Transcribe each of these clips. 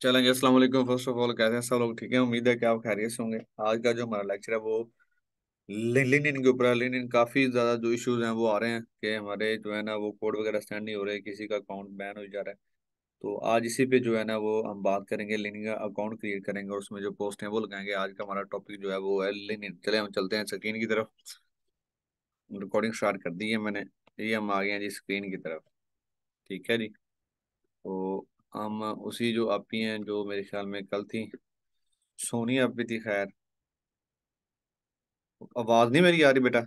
चलेंगे। अस्सलाम वालेकुम। फर्स्ट ऑफ ऑल कैसे हैं सब लोग? ठीक है, उम्मीद है कि आप खैरियत से होंगे। आज का जो हमारा लेक्चर है वो लिनिन के ऊपर है। लिनिन काफी ज्यादा जो इश्यूज हैं वो आ रहे हैं कि हमारे जो है ना वो कोड वगैरह स्टैंड नहीं हो रहे, किसी का अकाउंट बैन हो जा रहा है। तो आज इसी पे जो है ना वो हम बात करेंगे। लिनिन का अकाउंट क्रिएट करेंगे और उसमें जो पोस्ट है वो लगाएंगे। आज का हमारा टॉपिक जो है वो है लिनिन। चले हम चलते हैं स्क्रीन की तरफ। रिकॉर्डिंग स्टार्ट कर दी है मैंने। ये हम आ गए हैं जी स्क्रीन की तरफ। ठीक है जी। तो हम उसी जो आपी हैं जो मेरे ख्याल में कल थी, सोनी आपी थी। खैर, आवाज नहीं मेरी आ रही बेटा?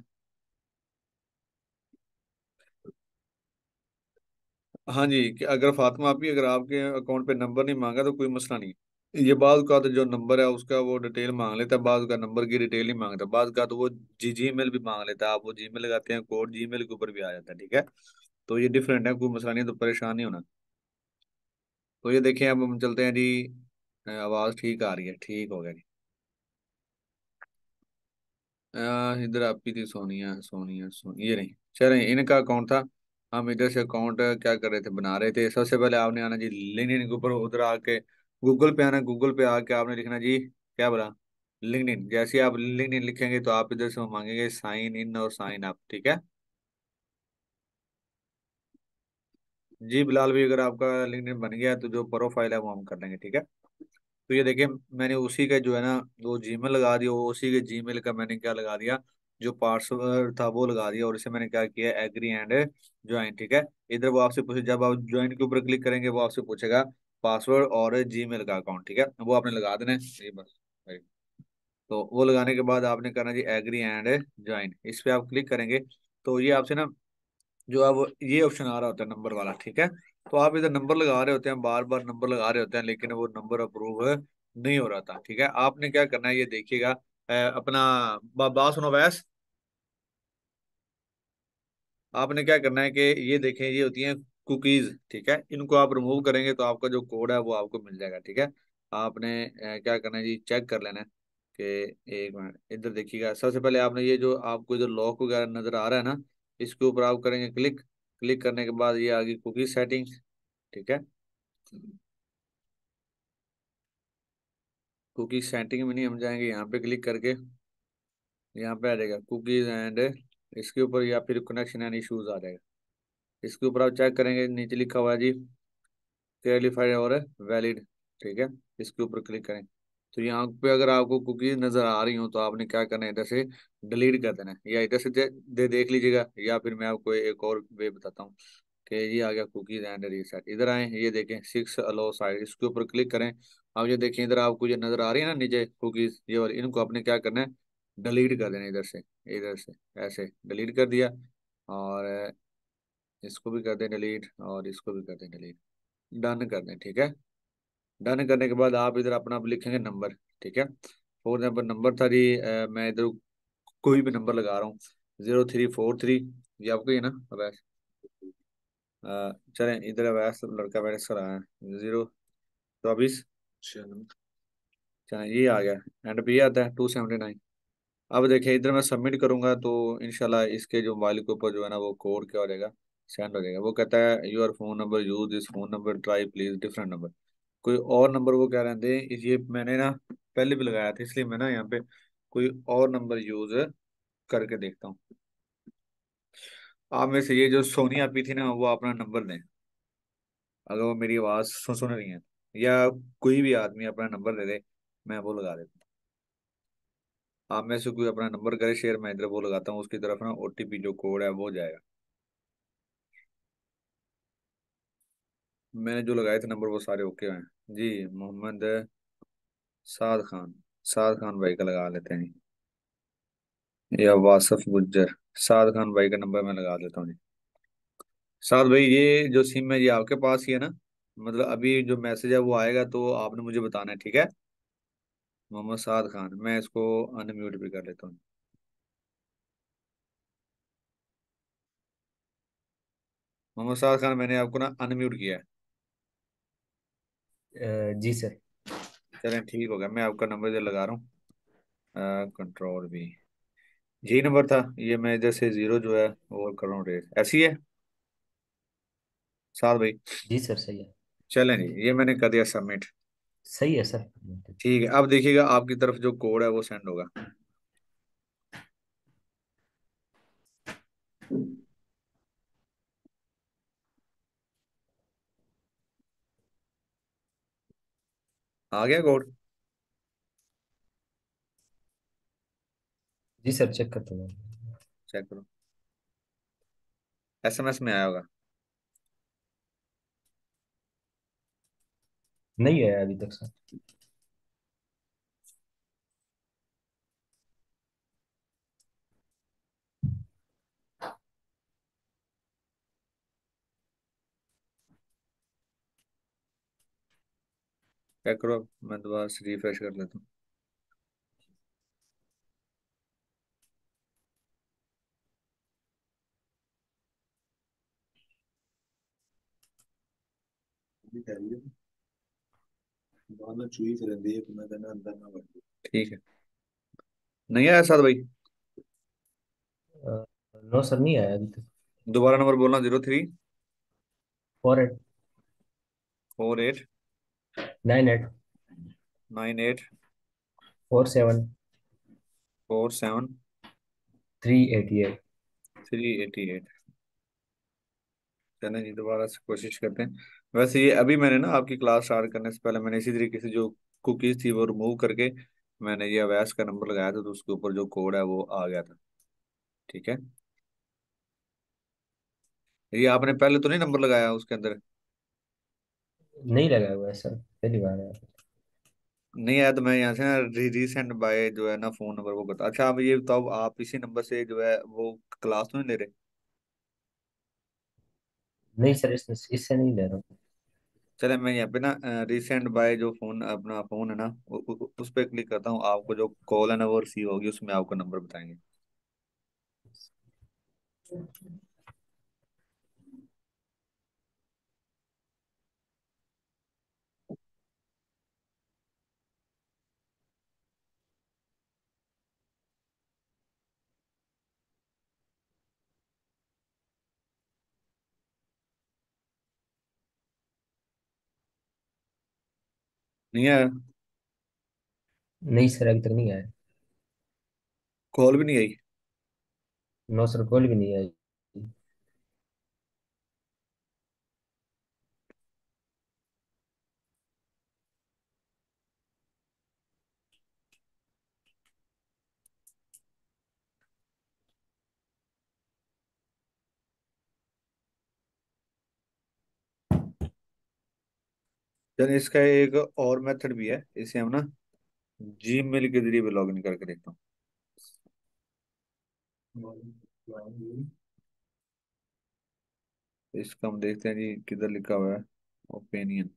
हाँ जी, कि अगर फातिमा आपकी अगर आपके अकाउंट पे नंबर नहीं मांगा तो कोई मसला नहीं है। ये बाद का तो जो नंबर है उसका वो डिटेल मांग लेता है, बाद का नंबर की डिटेल नहीं मांगता। बाद का तो वो जीमेल भी मांग लेता है। आप वो जीमेल लगाते हैं, कोड जीमेल के ऊपर भी आ जाता है। ठीक है, तो ये डिफरेंट है, कोई मसला नहीं है, तो परेशान नहीं होना। तो ये देखें, अब हम चलते हैं जी। आवाज ठीक आ रही है, ठीक हो गया जी। इधर आपकी थी सोनिया, सोनिया सोनिया, ये नहीं चले, इनका अकाउंट था। हम इधर से अकाउंट क्या कर रहे थे, बना रहे थे। सबसे पहले आपने आना जी लिंक्डइन के ऊपर, उधर आके गूगल पे आना। गूगल पे आके आपने लिखना जी, क्या बोला, लिंक्डइन। जैसे ही आप लिंक्डइन लिखेंगे तो आप इधर से वो मांगेंगे साइन इन और साइन अप। ठीक है जी बिलाल भी, अगर आपका लिंक्डइन बन गया तो जो प्रोफाइल है वो हम कर लेंगे। ठीक है, तो ये देखिए, मैंने उसी का जो है ना वो जीमेल लगा दिया। वो उसी के जीमेल का मैंने क्या लगा दिया, जो पासवर्ड था वो लगा दिया। और इसे मैंने क्या किया, एग्री एंड ज्वाइन। ठीक है, इधर वो आपसे पूछे, जब आप ज्वाइन के ऊपर क्लिक करेंगे वो आपसे पूछेगा पासवर्ड और जीमेल का अकाउंट। ठीक है, वो आपने लगा देना है ये बस। तो वो लगाने के बाद आपने करना जी एग्री एंड ज्वाइन। इस पे आप क्लिक करेंगे तो ये आपसे ना जो अब ये ऑप्शन आ रहा होता है नंबर वाला। ठीक है, तो आप इधर नंबर लगा रहे होते हैं, बार बार नंबर लगा रहे होते हैं, लेकिन वो नंबर अप्रूव नहीं हो रहा था। ठीक है, आपने क्या करना है ये देखिएगा। अपना बात सुनो वैस। आपने क्या करना है कि ये देखें, ये होती हैं कुकीज। ठीक है, इनको आप रिमूव करेंगे तो आपका जो कोड है वो आपको मिल जाएगा। ठीक है, आपने क्या करना है जी, चेक कर लेना है कि, एक मिनट इधर देखिएगा। सबसे पहले आपने ये जो आपको इधर लॉक वगैरह नजर आ रहा है ना, इसके ऊपर आप करेंगे क्लिक। क्लिक करने के बाद ये आ गई कुकी सेटिंग। ठीक है, कुकी सेटिंग में नहीं, हम जाएंगे यहाँ पे क्लिक करके, यहाँ पे आ जाएगा कुकीज एंड, इसके ऊपर या फिर कनेक्शन एंड इश्यूज आ जाएगा। इसके ऊपर आप चेक करेंगे, नीचे लिखा हुआ है जी क्लियरफाइड और वैलिड। ठीक है, इसके ऊपर क्लिक करें तो यहाँ पे अगर आपको कुकीज नजर आ रही हो तो आपने क्या करना है, इधर से डिलीट कर देना है, या इधर से देख लीजिएगा, या फिर मैं आपको एक और वे बताता हूँ कि ये आ गया कुकीज एंड रीसेट। इधर आए, ये देखें सिक्स अलो साइड, इसके ऊपर क्लिक करें। अब ये देखें, इधर आपको ये नजर आ रही है ना नीचे कुकीज, ये वाली, इनको आपने क्या करना है, डिलीट कर देना इधर से। इधर से ऐसे डिलीट कर दिया, और इसको भी कर दें डिलीट, और इसको भी कर दें डिलीट। डन कर दें। ठीक है, डन करने के बाद आप इधर अपना आप लिखेंगे नंबर। ठीक है, फॉर एग्जाम्पल नंबर था जी, मैं इधर कोई भी नंबर लगा रहा हूँ, 0343। ये आपको ही है ना अवैस? चलें, इधर अवैस लड़का मैंने इसका लगाया है 024। चलें, ये आ गया, एंड पे ये आता है 279। अब देखिए, इधर मैं सबमिट करूंगा तो इंशाल्लाह इसके जो मोबाइल के ऊपर जो है ना वो कोड क्या हो जाएगा, सेंड हो जाएगा। वो कहता है your phone number, use this phone number, try please different number. कोई और नंबर वो क्या रहते हैं, ये मैंने ना पहले भी लगाया था, इसलिए मैं ना यहाँ पे कोई और नंबर यूज करके देखता हूँ। आप में से ये जो सोनिया पी थी ना, वो अपना नंबर दें, अगर वो मेरी आवाज़ सुन रही है, या कोई भी आदमी अपना नंबर दे दे, मैं वो लगा देता हूँ। आप में से कोई अपना नंबर करे शेयर, मैं इधर वो लगाता हूँ, उसकी तरफ ना ओटीपी जो कोड है वो जाएगा। मैंने जो लगाए थे नंबर वो सारे ओके हैं जी। मोहम्मद साद खान, साद खान भाई का लगा लेते हैं जी, या वासफ गुज्जर। साद खान भाई का नंबर मैं लगा देता हूँ जी। साद भाई, ये जो सिम है ये आपके पास ही है ना? मतलब अभी जो मैसेज है वो आएगा तो आपने मुझे बताना है। ठीक है, मोहम्मद साद खान, मैं इसको अनम्यूट भी कर लेता हूँ। मोहम्मद साद खान, मैंने आपको ना अनम्यूट किया है। जी सर। चलें, ठीक हो गया। मैं आपका नंबर इधर लगा रहा हूँ, कंट्रोल भी, यही नंबर था। ये मैं इधर से जीरो जो है वो कर रहा हूँ, रेस ऐसी है साद भाई। जी सर, सही है। चलें जी, ये मैंने कर दिया सबमिट। सही है सर। ठीक है, अब देखिएगा आपकी तरफ जो कोड है वो सेंड होगा। आ गया कोड? जी सर, चेक करता हूँ। चेक करो, एसएमएस में आया होगा। नहीं है अभी तक सर। चेक करो, मैं दोबारा से रिफ्रेश कर लेता हूँ। ठीक है, नहीं आया साद भाई? नो सर, नहीं आया अभी तक। दोबारा नंबर बोलना, 03 4, 8, 48 9, 8, 98 4, 7, 47 3, 8, 8। 388। चलें जी, दोबारा से कोशिश करते हैं। वैसे ये अभी मैंने ना आपकी क्लास स्टार्ट करने से पहले मैंने इसी तरीके से जो कुकीज थी वो रिमूव करके मैंने ये अवैस का नंबर लगाया था, तो उसके ऊपर जो कोड है वो आ गया था। ठीक है, ये आपने पहले तो नहीं नंबर लगाया उसके अंदर? नहीं लगा हुआ है सर, पहली बार है। नहीं आया तो मैं यहाँ से ना रीसेंड बाय जो है ना फोन नंबर वो करता। अच्छा, अब ये बताओ, आप इसी नंबर से जो है वो क्लास तो नहीं ले रहे? नहीं सर, इससे नहीं ले रहा हूँ। चले, मैं यहाँ पे ना रिसेंड बाय जो फोन अपना फोन है ना उस पर क्लिक करता हूँ, आपको जो कॉल है ना वो रिसीव होगी, उसमें आपको नंबर बताएंगे। नहीं आया? नहीं सर, अभी तक नहीं आया। कॉल भी नहीं आई? नो सर, कॉल भी नहीं आई। चलिए, इसका एक और मेथड भी है, इसे हम ना जीमेल के जरिए भी लॉगिन करके देखता हूँ। इसका हम देखते हैं जी, किधर लिखा हुआ है, ओपिनियन।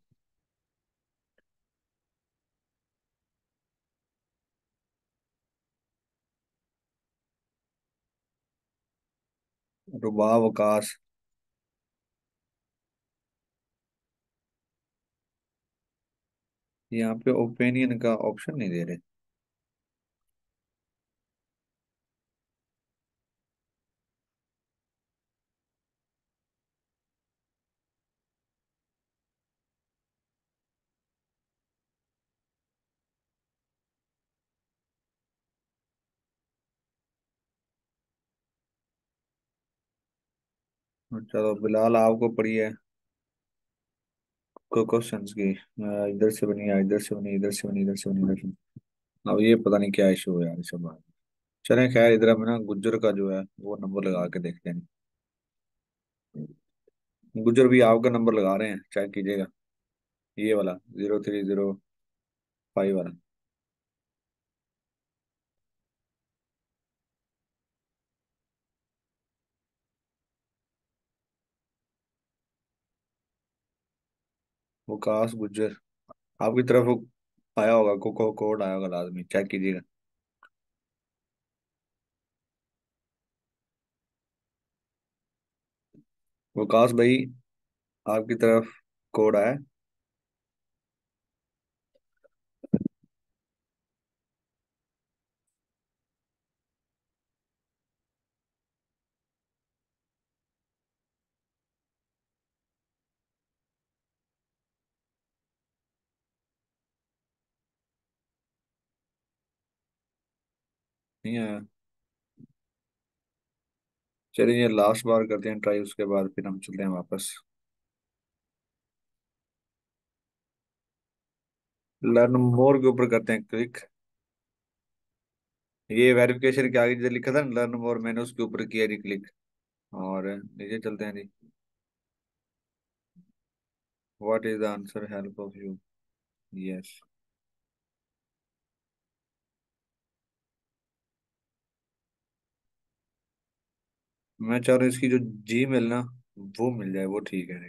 रुबाब आकाश, यहाँ पे ओपिनियन का ऑप्शन नहीं दे रहे। चलो बिलाल, आपको पड़ी है क्वेश्चंस की। इधर से बनी है, इधर से बनी, इधर से बनी, इधर से बनी, इधर से। अब ये पता नहीं क्या इशू है यार इस बार। चलें खैर, इधर हम ना गुज्जर का जो है वो नंबर लगा के देखते हैं। गुज्जर भी आपका नंबर लगा रहे हैं, चेक कीजिएगा, ये वाला 0305 वाला। वकास गुज्जर, आपकी तरफ आया होगा, कोड आया होगा, लाजमी चेक कीजिएगा। वकास भाई, आपकी तरफ कोड आया? नहीं आया। चलिए ये लास्ट बार करते हैं ट्राई, उसके बाद फिर हम चलते हैं वापस। लर्न मोर के ऊपर करते हैं क्लिक। ये वेरिफिकेशन के आगे जो लिखा था ना लर्न मोर, मैंने उसके ऊपर किया जी क्लिक। और नीचे चलते हैं जी। What is the answer, help of you. Yes. मैं चाह रहा हूँ इसकी जो जी मिल ना, वो मिल जाए, वो ठीक है।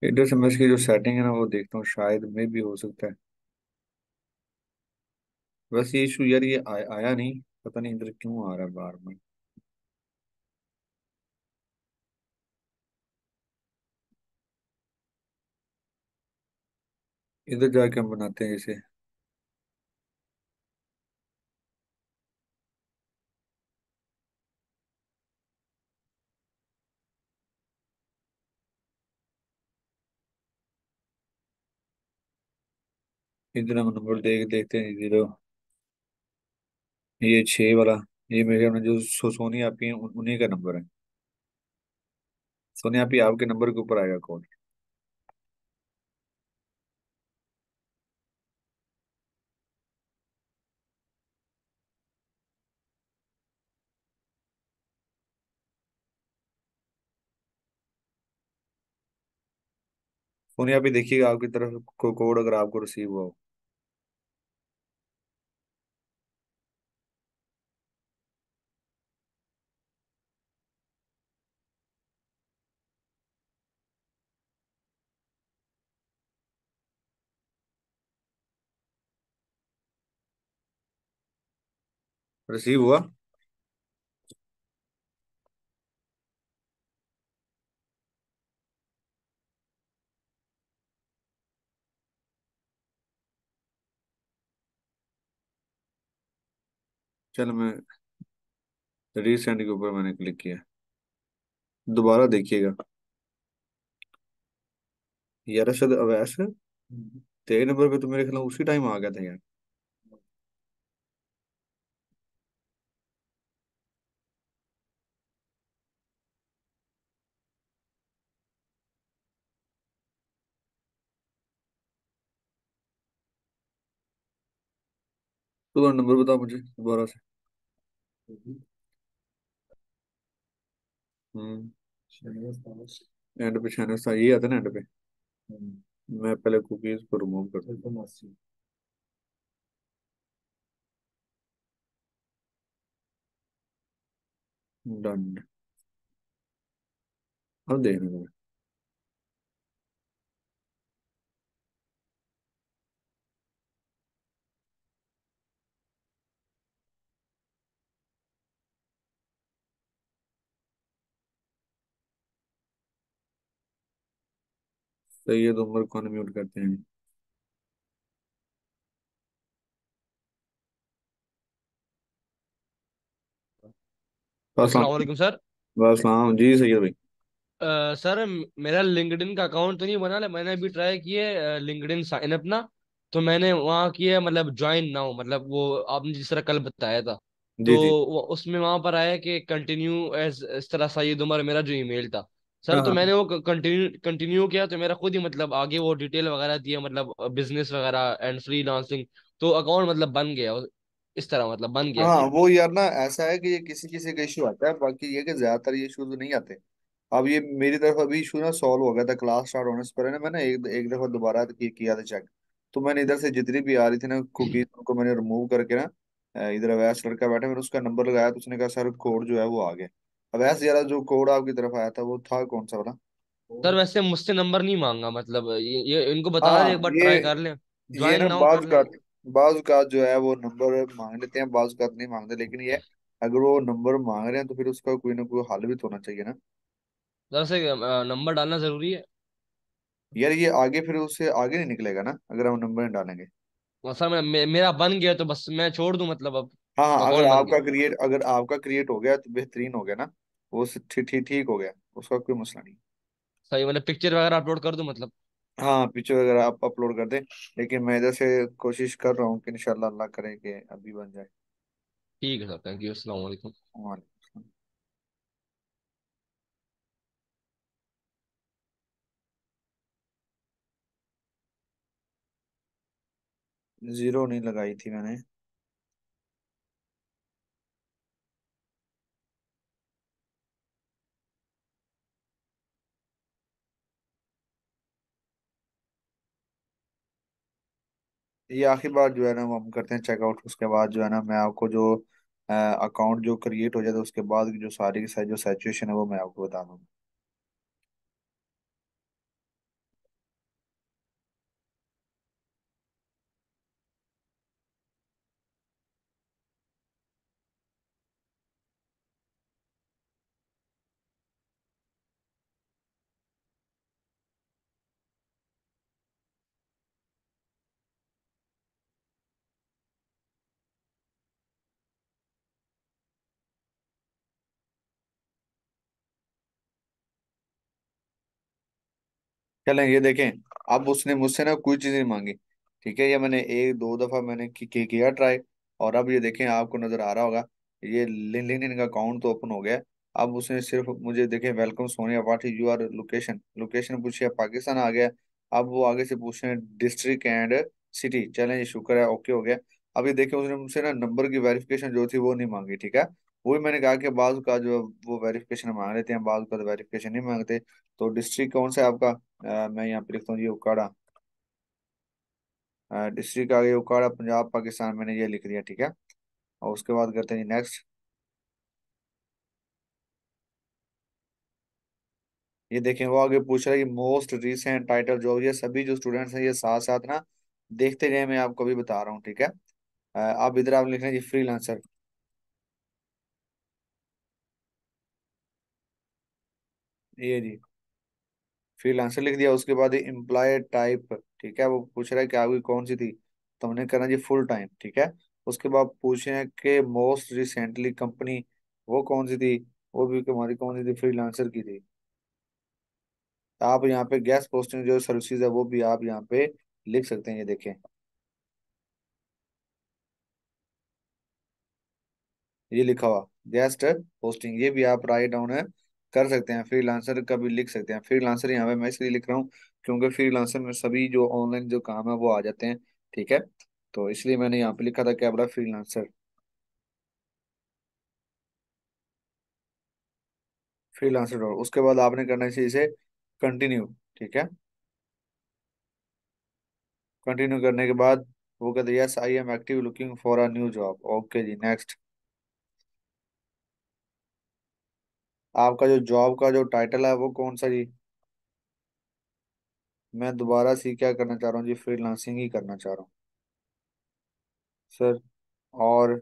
इंटर सेमेस्टर की जो सेटिंग है ना, वो देखता हूँ, शायद में भी हो सकता है। बस ये इशू यार, ये आया नहीं, पता नहीं इधर क्यों आ रहा है बार बार। इधर जाके हम बनाते हैं इसे। इधर हम नंबर देखते हैं, 0। ये 6 वाला, ये मेरे में जो सोनी आपी है उन्हीं का नंबर है। सोनी आपी आपके नंबर के ऊपर आएगा कॉल। सोनी आपी देखिएगा आपकी तरफ को कोड अगर आपको रिसीव हुआ हो। रिसीव हुआ। चल मैं रीसेंड के ऊपर मैंने क्लिक किया। दोबारा देखिएगा। यार अरशद अवैस, तेरे नंबर पे तो मेरे ख्याल उसी टाइम आ गया था यार। दोबारा नंबर बताओ मुझे दोबारा से। हम्म। एंड पे चैनल था, ये आता है ना एंड पे। मैं पहले कुकीज को रिमूव कर दूँ। डन। अब देखने को। सही है, तो उम्र को अनम्यूट करते हैं। पास। अस्सलाम वालेकुम सर। बस हाँ जी, सही है भाई। सर मेरा लिंक्डइन का अकाउंट तो नहीं बना है, मैंने अभी ट्राई किए लिंक्डइन साइन अप ना। तो मैंने वहाँ किया मतलब ज्वाइन नाउ, मतलब वो आपने जिस तरह कल बताया था। तो जी जी। उसमें वहां पर आया कि कंटिन्यू एज इस तरह सईद उमर मेरा जो ईमेल था। सर हाँ तो हाँ। मैंने वो कंटिन्यू कंटिन्यू किया, तो मेरा खुद ही मतलब आगे वो डिटेल वगैरह दिया, मतलब बिजनेस वगैरह एंड फ्रीलांसिंग। तो अकाउंट मतलब बन गया इस तरह, मतलब बन गया हाँ सीधा। वो यार ना, ऐसा है कि ये किसी किसी का इशू आता है, बाकी ये कि ज्यादातर ये इशू नहीं आते। अब ये मेरी तरफ अभी इशू ना सॉल्व हो गया था, क्लास स्टार्ट होने से पहले ना मैंने एक एक दफा दोबारा किया था चेक। तो मैंने इधर से जितनी भी आ रही थी ना कुकीज, उनको मैंने रिमूव करके ना इधर अवैस लड़का बैठा, मैंने उसका नंबर लगाया, तो उसने कहा सर कोड जो है वो आ गया। अवैस यार, जो कोड आपकी तरफ आया था वो था कौन सा वाला? सर वैसे मुझसे नंबर नहीं मांगा, मतलब ये इनको बता दे हाँ एक बार ये ट्राई कर लें। ये ज्वाइन ना नाउ कर लें। बाज का जो है वो नंबर मांग लेते हैं, बाज का नहीं मांगते, लेकिन ये अगर वो नंबर मांग रहे हैं तो फिर उसका कोई ना कोई हल भी तो होना चाहिए ना। दरअसल नंबर डालना जरूरी है। यार ये आगे फिर उससे आगे नहीं निकलेगा ना अगर हम नंबर नहीं डालेंगे। सर मेरा बन गया तो बस मैं छोड़ दूं, मतलब अब हाँ हाँ, अकाउंट बन गया। अगर आपका क्रिएट हो गया तो बेहतरीन हो गया ना। वो ठीक ठीक ठीक हो गया, उसका कोई मसला नहीं। सही, मतलब पिक्चर वगैरह अपलोड कर दूं मतलब। हाँ पिक्चर वगैरह आप अपलोड कर दें, लेकिन मैं इधर से कोशिश कर रहा हूँ कि इंशाल्लाह अल्लाह करे कि अभी बन जाए। ठीक है सर, थैंक यू, अस्सलाम वालेकुम। वालेकुम। जीरो नहीं लगाई थी मैंने। ये आखिरी बार जो है ना वो हम करते हैं चेकआउट, उसके बाद जो है ना मैं आपको जो अकाउंट जो क्रिएट हो जाता है उसके बाद की जो सारी की सारी जो सिचुएशन है वो मैं आपको बता दूंगा। चलें ये देखें, अब उसने मुझसे ना कोई चीज़ नहीं मांगी। ठीक है, ये मैंने एक दो दफ़ा मैंने किया ट्राई। और अब ये देखें, आपको नज़र आ रहा होगा, ये लिंक्डइन का अकाउंट तो ओपन हो गया। अब उसने सिर्फ मुझे देखें, welcome Sonia, what is your location, location पूछिए, पाकिस्तान आ गया। अब वो आगे से पूछ रहे हैं डिस्ट्रिक्ट एंड सिटी, चलें ये शुक्र है ओके हो गया। अब ये देखें, उसने मुझसे ना नंबर की वेरिफिकेशन जो थी वो नहीं मांगी। ठीक है, वही मैंने कहा कि बाजू का जो वो वेरिफिकेशन मांग लेते हैं, बाजू का तो वेरिफिकेशन नहीं मांगते। तो डिस्ट्रिक्ट कौन सा है आपका? मैं यहाँ पे लिखता हूँ जी उकाड़ा। डिस्ट्रिक्ट आ गई उकाड़ा, पंजाब पाकिस्तान, मैंने ये लिख दिया। ठीक है, और उसके बाद करते हैं नेक्स्ट। ये देखें, वो आगे पूछ रहा है कि मोस्ट रिसेंट टाइटल जॉब, ये सभी जो स्टूडेंट्स हैं ये साथ साथ ना देखते गए, मैं आपको अभी बता रहा हूँ। ठीक है, अब इधर आप लिख रहे हैं जी फ्रीलांसर। ये जी फ्रीलांसर लिख दिया, उसके बाद एम्प्लॉय टाइप। ठीक है, वो पूछ रहा है कि आपकी कौन सी थी, तो हमने करना जी फुल टाइम। ठीक है, उसके बाद पूछ रहे हैं कि मोस्ट रिसेंटली कंपनी वो कौन सी थी, वो भी हमारी कौन सी थी, फ्रीलांसर की थी। आप यहाँ पे गैस पोस्टिंग जो सर्विसेज है वो भी आप यहाँ पे लिख सकते हैं, ये देखें, ये लिखा हुआ गेस्ट पोस्टिंग, ये भी आप राइट डाउन है कर सकते हैं, फ्रीलांसर का भी लिख सकते हैं। फ्रीलांसर यहाँ पे मैं इसलिए लिख रहा हूँ क्योंकि फ्रीलांसर में सभी जो ऑनलाइन जो काम है वो आ जाते हैं। ठीक है, तो इसलिए मैंने यहाँ पे लिखा था क्या बड़ा फ्रीलांसर। फ्रीलांसर, और उसके बाद आपने करना चाहिए इसे कंटिन्यू। ठीक है, कंटिन्यू करने के बाद वो कहते हैं yes I am active looking for a new job, okay जी नेक्स्ट। आपका जो जॉब का जो टाइटल है वो कौन सा जी? मैं दोबारा सी क्या करना चाह रहा हूँ जी, फ्रीलांसिंग ही करना चाह रहा हूँ सर। और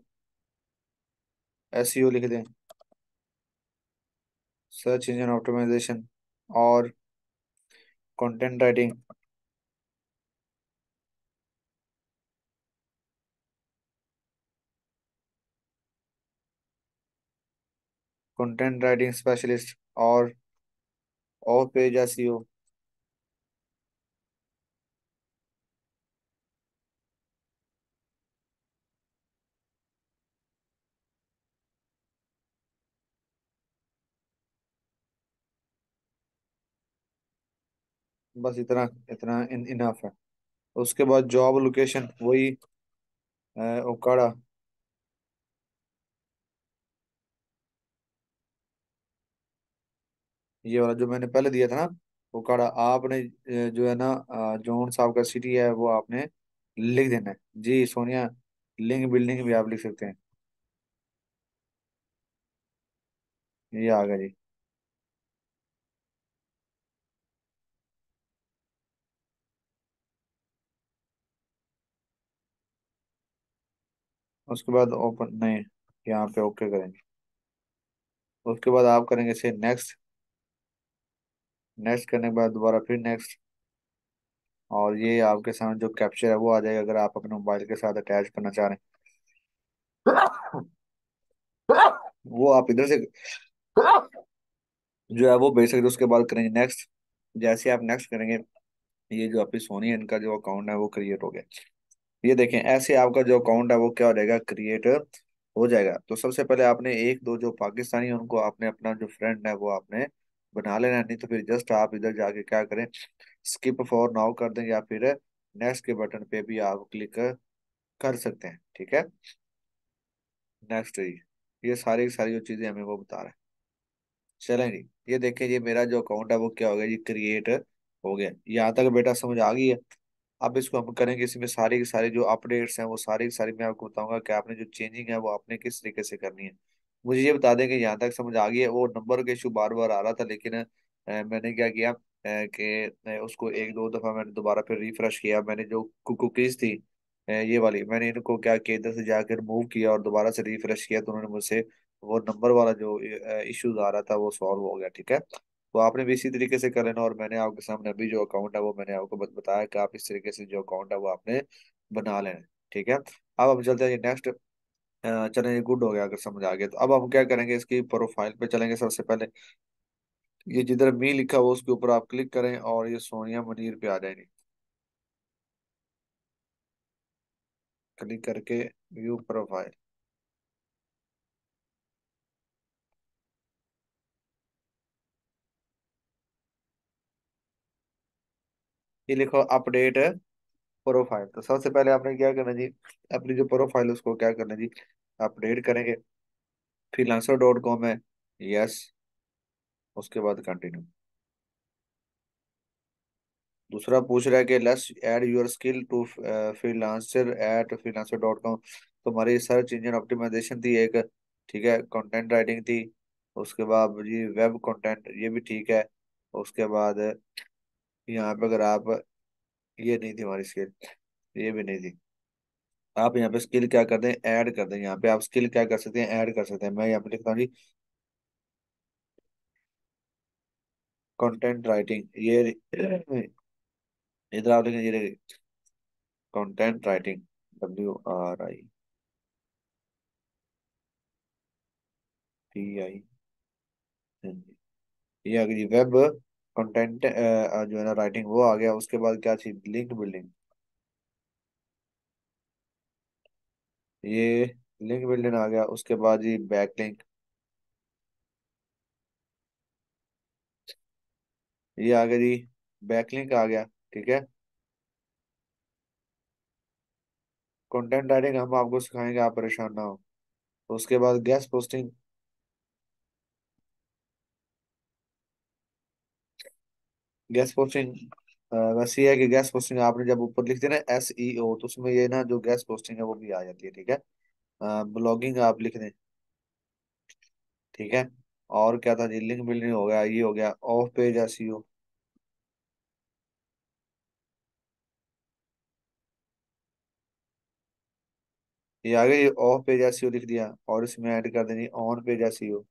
एसईओ लिख दें, सर्च इंजन ऑप्टिमाइजेशन, और content writing. Content writing specialist और ऑफ पेज एसईओ। बस इतना, इतना इनफ है। उसके बाद जॉब लोकेशन वही ओकाड़ा। ये वाला जो मैंने पहले दिया था ना, ओकाड़ा, आपने जो है ना जॉन साहब का सिटी है वो आपने लिख देना है जी सोनिया। लिंक बिल्डिंग भी आप लिख सकते हैं। ये आ गया जी। उसके बाद ओपन नहीं, यहाँ पे ओके करेंगे। उसके बाद आप करेंगे से नेक्स्ट। नेक्स्ट करने के बाद दोबारा फिर नेक्स्ट। और ये आपके सामने जो कैप्चर है वो आ जाएगा, अगर आप अपने मोबाइल के साथ अटैच करना चाह रहे हैं। वो आप इधर से जो है वो भेज सकते हो। उसके बाद करेंगे नेक्स्ट। जैसे आप नेक्स्ट करेंगे, ये जो आपकी सोनी है इनका जो अकाउंट है वो क्रिएट हो गया। ये देखें, ऐसे आपका जो अकाउंट है वो क्या हो जाएगा, क्रिएट हो जाएगा। तो सबसे पहले आपने एक दो जो पाकिस्तानी है उनको आपने अपना जो फ्रेंड है वो आपने बना लेना है। नहीं तो फिर जस्ट आप इधर जाके क्या करें, स्किप फॉर नाउ कर दें, या फिर नेक्स्ट के बटन पे भी आप क्लिक कर सकते हैं। ठीक है, नेक्स्ट ही, ये सारी की सारी जो चीजें हमें वो बता रहा है। चलें जी, ये देखें, ये मेरा जो अकाउंट है वो क्या हो गया, ये क्रिएट हो गया। यहाँ तक बेटा समझ आ गई है। अब इसको हम करेंगे, इसमें सारी की सारी जो अपडेट्स हैं वो सारी की सारी मैं आपको बताऊंगा कि आपने जो चेंजिंग है वो आपने किस तरीके से करनी है। मुझे ये बता दें कि यहाँ तक समझ आ गई है। वो नंबर का इशू बार बार आ रहा था, लेकिन मैंने क्या किया कि उसको एक दो दफा मैंने दोबारा फिर रिफ्रेश किया। मैंने जो कुकीज थी ये वाली, मैंने इनको क्या किया, इधर से जाकर रिमूव किया और दोबारा से रिफ्रेश किया, तो उन्होंने मुझसे वो नंबर वाला जो इश्यूज आ रहा था वो सॉल्व हो गया। ठीक है, तो आपने भी इसी तरीके से कर लेना। और मैंने आपके सामने अभी जो अकाउंट है वो मैंने आपको बताया कि आप इस तरीके से जो अकाउंट है वो आपने बना लेना है। ठीक है, अब हम चलते हैं नेक्स्ट। चलें, ये गुड हो गया अगर समझ आ गया। तो अब हम क्या करेंगे, इसकी प्रोफाइल पे चलेंगे। सबसे पहले ये जिधर मी लिखा हुआ उसके ऊपर आप क्लिक करें और ये सोनिया मुनीर पे आ जाएंगे। क्लिक करके व्यू प्रोफाइल, ये लिखो अपडेट प्रोफाइल। तो सबसे पहले आपने क्या करना जी, अपनी जो प्रोफाइल उसको क्या करना जी, अपडेट करेंगे। freelancer.com है, यस। उसके बाद कंटिन्यू। दूसरा पूछ रहा है कि let's add your skill to freelancer at freelancer.com। तो हमारी सर्च इंजन ऑप्टिमाइजेशन थी एक, ठीक है, कंटेंट राइटिंग थी। उसके बाद ये वेब कंटेंट, ये भी ठीक है। उसके बाद यहाँ पे अगर आप, ये नहीं थी हमारी स्किल, ये भी नहीं थी। आप यहाँ पे स्किल क्या कर दें, ऐड कर दें। यहाँ पे आप स्किल क्या कर सकते हैं, ऐड कर सकते हैं। मैं यहाँ पे लिखता हूँ जी कंटेंट राइटिंग। ये इधर आप लिखें ये कंटेंट राइटिंग, WRITING। ये आ गई वेब कंटेंट जो है ना राइटिंग, वो आ गया। उसके बाद क्या थी, लिंक बिल्डिंग। ये लिंक बिल्डिंग आ गया। उसके बाद ये बैक लिंक, ये आ गया जी, बैक लिंक आ गया। ठीक है, कंटेंट राइटिंग हम आपको सिखाएंगे, आप परेशान ना हो। उसके बाद गेस्ट पोस्टिंग। गेस्ट पोस्टिंग बस ये है कि गेस्ट पोस्टिंग आपने जब ऊपर लिखते हैं ना SEO, तो उसमें ये ना जो गेस्ट पोस्टिंग है वो भी आ जाती है। ठीक है, ब्लॉगिंग आप लिख दें। ठीक है, और क्या था जी, लिंक बिल्डिंग हो गया, ये हो गया ऑफ पेज SEO। ये आगे ये ऑफ पेज एसईओ लिख दिया और इसमें ऐड कर देनी on page SEO.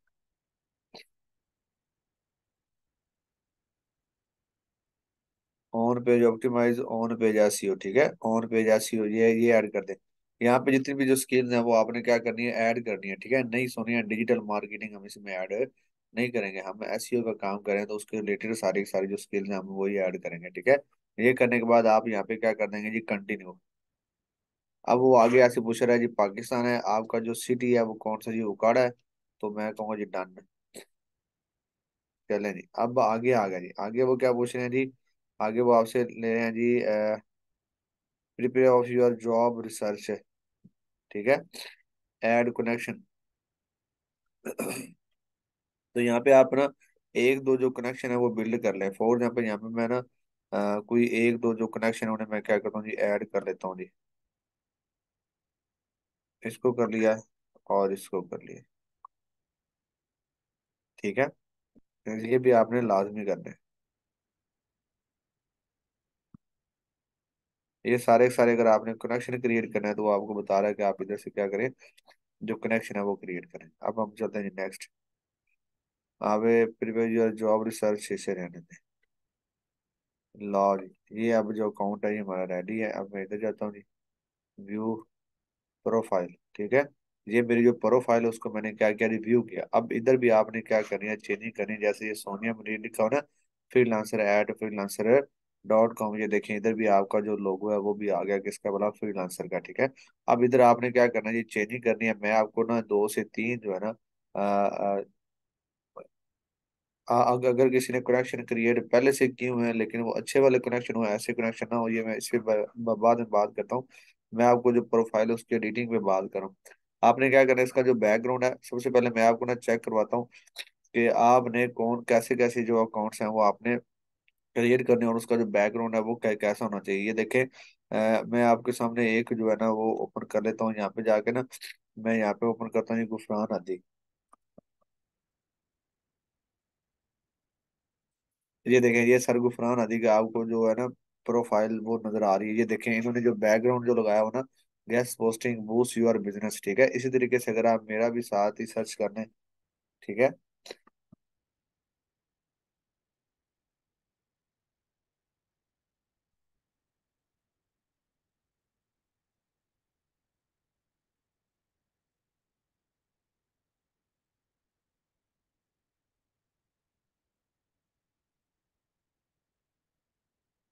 On page optimise on page SEO, ठीक है, ऑन पेज एसईओ ये ऐड कर दे। यहाँ पे जितनी भी जो स्किल्स हैं वो आपने क्या करनी है, ऐड करनी है, ठीक है। नहीं सोनी, डिजिटल मार्केटिंग हम इसमें ऐड नहीं करेंगे। हम एसईओ का काम करें तो उसके रिलेटेड सारी की सारी जो स्किल्स हैं हम वही ऐड करेंगे, ठीक है। ये करने के बाद आप यहाँ पे क्या कर देंगे जी, कंटिन्यू। अब वो आगे ऐसे पूछ रहा है जी, पाकिस्तान है आपका जो सिटी है वो कौन सा जी, उकाड़ा है। तो मैं कहूँगा जी डन। चलें जी, अब आगे आ गया जी, आगे वो क्या पूछ रहे हैं जी। आगे वो आपसे ले रहे हैं जी, prepare of your job research, ठीक है, एड कनेक्शन। तो यहाँ पे आप ना एक दो जो कनेक्शन है वो बिल्ड कर लें। फॉर एग्जाम्पल यहाँ पे मैं ना कोई एक दो जो कनेक्शन है उन्हें मैं क्या करता हूँ जी, ऐड कर लेता हूँ जी। इसको कर लिया और इसको कर लिया, ठीक है। तो ये भी आपने लाजमी करना है। ये सारे के सारे अगर आपने कनेक्शन क्रिएट करना है तो वो आपको बता रहा है कि आप इधर से क्या करें, जो कनेक्शन है वो क्रिएट करें। अब हम चलते हैं जी नेक्स्ट। आवे प्रिपेयर योर जॉब रिसर्च से रहने दें। लो जी, ये अब जो अकाउंट है ये हमारा रेडी है। अब मैं इधर जाता हूँ जी, व्यू प्रोफाइल, ठीक है। ये मेरी जो प्रोफाइल है उसको मैंने क्या किया, रिव्यू किया। अब इधर भी आपने क्या करनी है, चेंजिंग करनी है। जैसे ये सोनिया मरीन लिखा हो ना, फ्रीलांसर एट फ्रीलांसर.com, ये देखें इधर भी आपका जो लोगो है वो भी आ गया, किसका बोला, फ्रीलांसर का, ठीक है। अब इधर आपने क्या करना है, ये चेंजिंग करनी है। मैं आपको ना दो से तीन जो है ना, अगर किसी ने कनेक्शन क्रिएट पहले से किए हुए हैं लेकिन वो अच्छे वाले कनेक्शन हो, ऐसे कनेक्शन ना हो, ये मैं इस पे बाद में बात करता हूँ। मैं आपको जो प्रोफाइल है उसकी एडिटिंग पे बात करूँ। आपने क्या करना है, इसका जो बैकग्राउंड है सबसे पहले मैं आपको ना चेक करवाता हूँ कि आपने कौन कैसे कैसे जो अकाउंट्स हैं वो आपने क्रिएट करने हैं, और उसका जो बैकग्राउंड है वो कैसा होना चाहिए। ये देखें, मैं आपके सामने एक जो है ना वो ओपन कर लेता हूँ यहाँ पे जाके ना। मैं यहाँ पे ओपन करता हूँ ये गुफरान हादी। ये देखें, ये सरगुफरान हादी का आपको जो है ना प्रोफाइल वो नजर आ रही है। ये देखें इन्होंने जो बैकग्राउंड जो लगाया हो ना, guest posting boost your business, ठीक है। इसी तरीके से अगर आप मेरा भी साथ ही सर्च करने, ठीक है।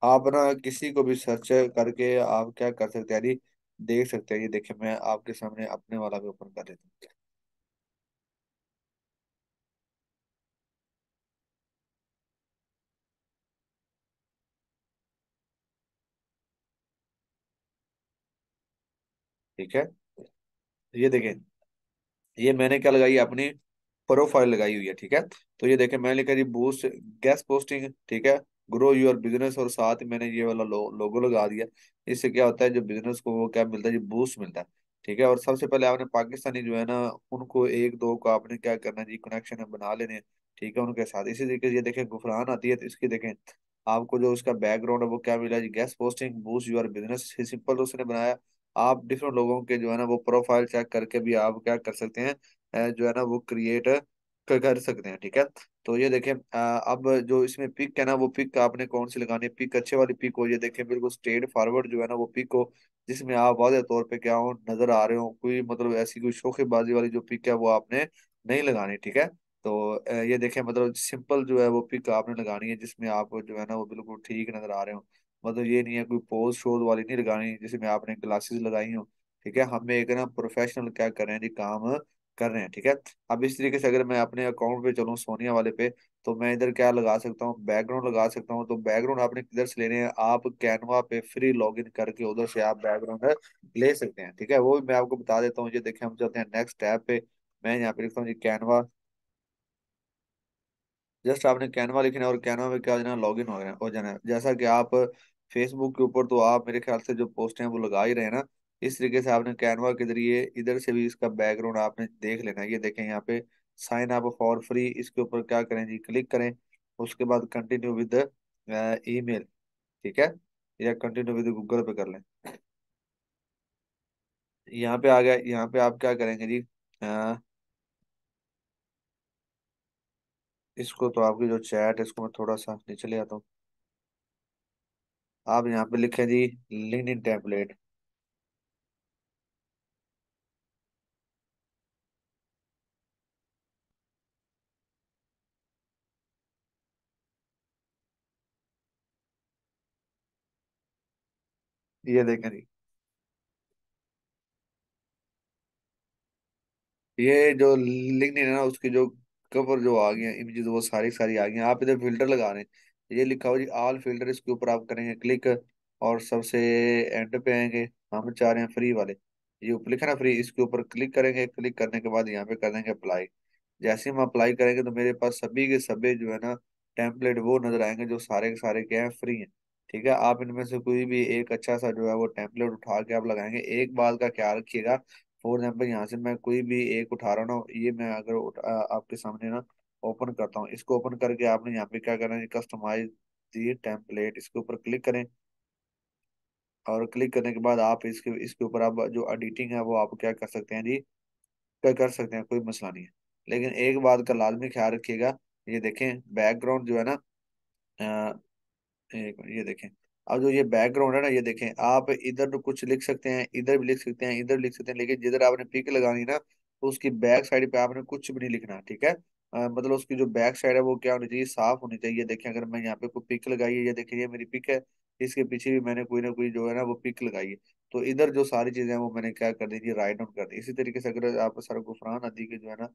आप ना किसी को भी सर्च करके आप क्या कर सकते हैं यानी, देख सकते हैं। ये देखें मैं आपके सामने अपने वाला भी ओपन कर देता हूँ, ठीक है। ये देखें, ये मैंने क्या लगाई है, अपनी प्रोफाइल लगाई हुई है, ठीक है। तो ये देखें मैंने लिखा जी बूस्ट गेस्ट पोस्टिंग, ठीक है, ग्रो योर बिजनेस, और साथ ही मैंने ये वाला लोगो लगा दिया। इससे क्या होता है, जो बिजनेस को वो क्या मिलता है जी, बूस्ट मिलता है, ठीक है। और सबसे पहले आपने पाकिस्तानी जो है ना उनको एक दो को आपने क्या करना है जी, कनेक्शन बना लेने हैं, ठीक है, उनके साथ। इसी तरीके से ये देखें गुफरान आती है तो इसकी देखें आपको जो उसका बैकग्राउंड है वो क्या मिला जी, guest posting boost your business, simple उसने बनाया। आप डिफरेंट लोगों के जो है ना वो प्रोफाइल चेक करके भी आप क्या कर सकते हैं, जो है ना वो क्रिएट कर सकते हैं, ठीक है। तो ये देखें, अब जो इसमें पिक है ना, वो पिक आपने कौन सी लगानी है, पिक अच्छे वाली पिक हो। ये देखें बिल्कुल स्ट्रेट फॉरवर्ड जो है ना वो पिक हो, जिसमें आप वाज़ेह तौर पे क्या हो, नजर आ रहे हो। कोई मतलब ऐसी कोई शोखेबाजी वाली जो पिक है वो आपने नहीं लगानी, ठीक है। तो ये देखें मतलब सिंपल जो है वो पिक आपने लगानी है, जिसमें आप जो है ना वो बिल्कुल ठीक नजर आ रहे हो। मतलब ये नहीं है कोई पोज शोज वाली नहीं लगानी जिसमें आपने ग्लासेस लगाई हो, ठीक है। हमें एक ना प्रोफेशनल क्या कर रहे हैं जी, काम कर रहे हैं, ठीक है। अब इस तरीके से अगर मैं अपने अकाउंट पे चलूँ सोनिया वाले पे, तो मैं इधर क्या लगा सकता हूँ, बैकग्राउंड लगा सकता हूँ। तो बैकग्राउंड आपने किधर से लेने हैं, आप कैनवा पे फ्री लॉगिन करके उधर से आप बैकग्राउंड ले सकते हैं, ठीक है। वो भी मैं आपको बता देता हूँ। ये देखिए हम चलते हैं नेक्स्ट टैब पे। मैं यहाँ पे लिखता हूँ जी कैनवा। जस्ट आपने कैनवा लिखना है और कैनवा में क्या हो जाना, लॉगिन हो जाना है। जैसा कि आप फेसबुक के ऊपर तो आप मेरे ख्याल से जो पोस्ट हैं वो लगा ही रहे हैं ना, इस तरीके से आपने कैनवा के जरिए इधर से भी इसका बैकग्राउंड आपने देख लेना है। ये देखें यहाँ पे साइन अप फॉर फ्री, इसके ऊपर क्या करें जी, क्लिक करें। उसके बाद कंटिन्यू विद ईमेल, ठीक है, या कंटिन्यू विद गूगल पे कर लें। यहाँ पे आ गया, यहाँ पे आप क्या करेंगे जी, अ, इसको तो आपकी जो चैट है इसको मैं थोड़ा सा नीचे ले आता हूँ। आप यहाँ पे लिखें जी लिंक्डइन टेम्पलेट, ये देखें जी, ये जो लिंक्डइन है ना उसकी जो कवर जो आ गई है इमेजेस वो सारी सारी आ गई हैं। आप इधर फिल्टर लगा रहे हैं, ये लिखा हुआ जी ऑल फिल्टर, इसके ऊपर आप करेंगे क्लिक, और सबसे एंड पे आएंगे, हम चाह रहे हैं फ्री वाले, ये ऊपर लिखा ना फ्री, इसके ऊपर क्लिक करेंगे, क्लिक करने के बाद यहाँ पे कर देंगे अप्लाई। जैसे हम अप्लाई करेंगे तो मेरे पास सभी के सभी जो है ना टेम्पलेट वो नजर आएंगे, जो सारे के सारे क्या है, फ्री हैं। ठीक है, आप इनमें से कोई भी एक अच्छा सा जो है वो टेम्पलेट उठा के आप लगाएंगे। एक बात का ख्याल रखिएगा, फॉर एग्जाम्पल यहाँ से मैं कोई भी एक उठा रहा हूँ ना, ये मैं अगर आपके सामने ना ओपन करता हूँ, इसको ओपन करके आपने यहाँ पे क्या करना है, कस्टमाइज दी टेम्पलेट, इसके ऊपर क्लिक करें। और क्लिक करने के बाद आप इसके इसके ऊपर आप जो एडिटिंग है वो आप क्या कर सकते हैं जी, कर सकते हैं, कोई मसला नहीं है। लेकिन एक बात का लाजमी ख्याल रखिएगा, ये देखें बैकग्राउंड जो है ना, एक मिनट, ये देखें, अब जो ये बैकग्राउंड है ना, ये देखें, आप इधर तो कुछ लिख सकते हैं, इधर भी लिख सकते हैं, इधर भी लिख सकते हैं, लेकिन जिधर आपने पिक लगानी ना, तो उसकी बैक साइड पे आपने कुछ भी नहीं लिखना, ठीक है। मतलब उसकी जो बैक साइड है वो क्या होनी चाहिए, साफ होनी चाहिए। देखें, अगर मैं यहाँ पे कोई पिक लगाई है, ये देखिए ये मेरी पिक है, इसके पीछे भी मैंने कोई ना कोई जो है ना वो पिक लगाई है, तो इधर जो सारी चीजें हैं वो मैंने क्या कर दी, राइट डाउन कर दी। इसी तरीके से अगर आप सर गुफरान नदी के जो है ना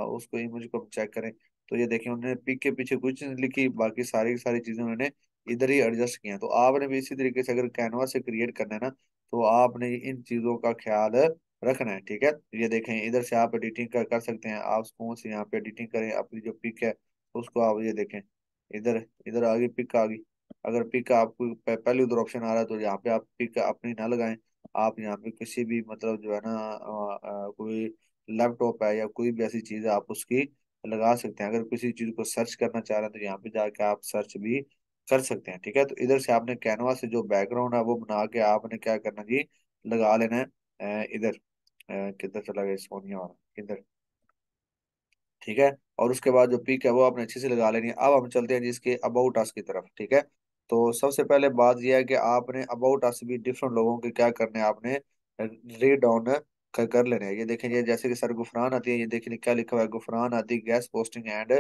उसको इमेज को चेक करें, तो ये देखें उन्होंने पिक के पीछे कुछ नहीं लिखी, बाकी सारी की सारी चीजें उन्होंने इधर ही एडजस्ट किया। तो आपने भी इसी तरीके से अगर कैनवा से क्रिएट करना है ना, तो आपने इन चीजों का ख्याल रखना है, ठीक है। ये देखें, इधर से आप एडिटिंग कर सकते हैं, आप कौन से यहाँ पे एडिटिंग करें, अपनी जो पिक है उसको आप ये देखें, इधर इधर आ गई पिक आ गई। अगर पिक आपको पहले उधर ऑप्शन आ रहा है तो यहाँ पे आप पिक अपनी ना लगाएं, आप यहाँ पे किसी भी मतलब जो है ना कोई लैपटॉप है या कोई भी ऐसी चीज है आप उसकी लगा सकते हैं। अगर किसी चीज को सर्च करना चाह रहे हैं तो यहाँ पे जाके आप सर्च भी कर सकते हैं, ठीक है। तो इधर से आपने कैनवा से जो बैकग्राउंड है वो बना के आपने क्या करना जी, लगा लेना है इधर, किधर चला गया सोनिया वाला, इधर, ठीक है। और उसके बाद जो पिक है वो आपने अच्छे से लगा लेनी है। अब हम चलते हैं जिसके अबाउट अस की तरफ, ठीक है। तो सबसे पहले बात यह है कि आपने अबाउट अस भी डिफरेंट लोगों के क्या करने हैं, आपने रीड डाउन कर लेने हैं। ये देखें, ये जैसे कि सर गुफरान आती है, ये देखिए क्या लिखा हुआ है, गुफरान आती guest posting and